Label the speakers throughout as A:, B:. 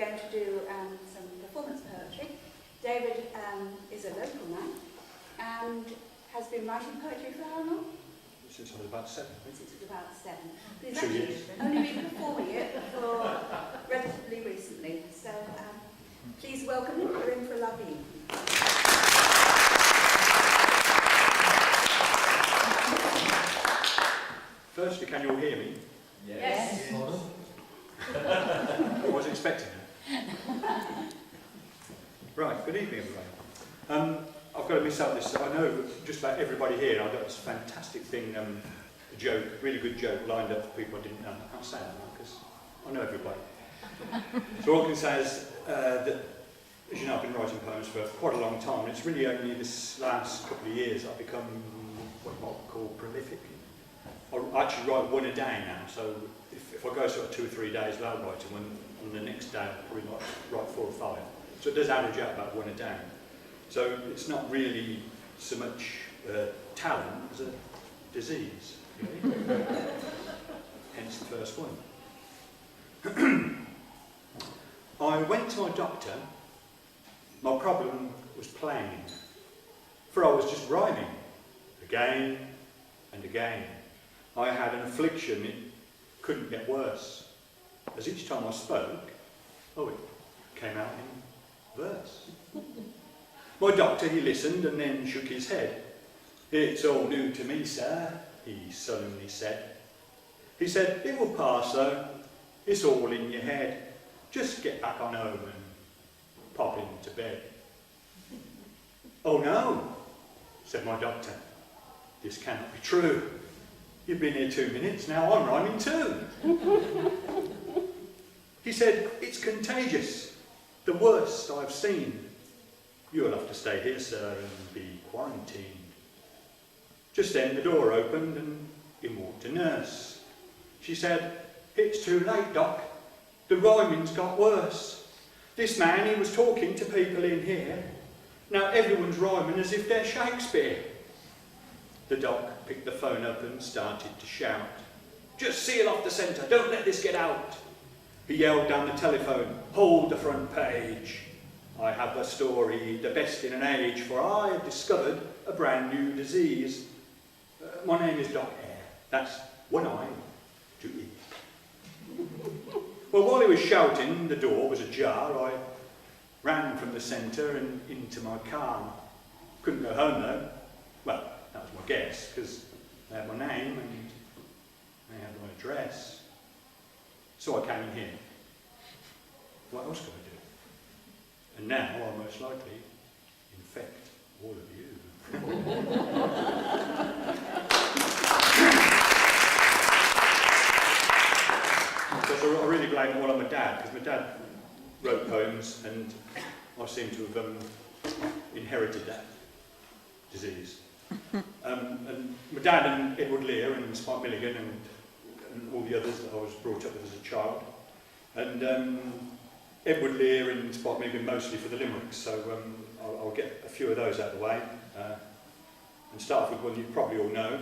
A: going to do some performance poetry. David is a local man and has been writing poetry for how long?
B: Since I was about 7.
A: Since he was about 7. But he's
B: 2
A: actually
B: years.
A: only been performing it for relatively recently. So please welcome him. We're in for a lovely evening.
B: Firstly, can you all hear me?
A: Yes.
B: I was expecting that. Right, good evening everybody. I've got to miss out this. I know just about everybody here. I've got this fantastic thing, a joke, really good joke lined up for people I didn't know. I can't say that now because I know everybody. So all I can say is that, as you know, I've been writing poems for quite a long time. And it's really only this last couple of years I've become what you might call prolific. I actually write one a day now, so if I go sort of 2 or 3 days without writing one, on the next day I'll probably write 4 or 5. So it does average out about one a day. So it's not really so much talent as a disease, really. Hence the first one. I went to my doctor. My problem was plain, for I was just rhyming again and again. I had an affliction, it couldn't get worse. As each time I spoke, it came out in verse. My doctor, he listened and then shook his head. "It's all new to me, sir," he solemnly said. He said, "It will pass though, it's all in your head. Just get back on home and pop into bed." "Oh no," said my doctor, "this cannot be true. You've been here 2 minutes, now I'm rhyming too." He said, "It's contagious, the worst I've seen. You'll have to stay here, sir, and be quarantined." Just then the door opened and in walked a nurse. She said, "It's too late, Doc. The rhyming's got worse. This man, he was talking to people in here. Now everyone's rhyming as if they're Shakespeare." The doc picked the phone up and started to shout, "Just seal off the centre, don't let this get out." He yelled down the telephone, "Hold the front page. I have a story, the best in an age, for I have discovered a brand new disease. My name is Doc Air. That's one eye to ear." Well, while he was shouting, the door was ajar. I ran from the centre and into my car. Couldn't go home though. Well, that was my guess, because they had my name and they had my address. So I came in here. What else could I do? And now I'll most likely infect all of you. Because I really blame it all on my dad, because my dad wrote poems and I seem to have inherited that disease. And my dad and Edward Lear and Spike Milligan and all the others that I was brought up with as a child. And Edward Lear and Spike Milligan mostly for the limericks, so I'll get a few of those out of the way. And start with one you probably all know,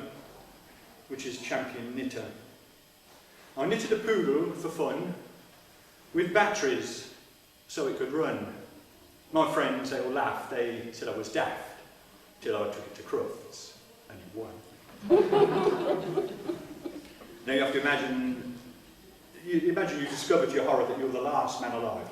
B: which is Champion Knitter. I knitted a poodle for fun, with batteries so it could run. My friends, they all laughed, they said I was daft, till I took it to Crufts, and it won. Now you have to imagine you discovered to your horror that you're the last man alive.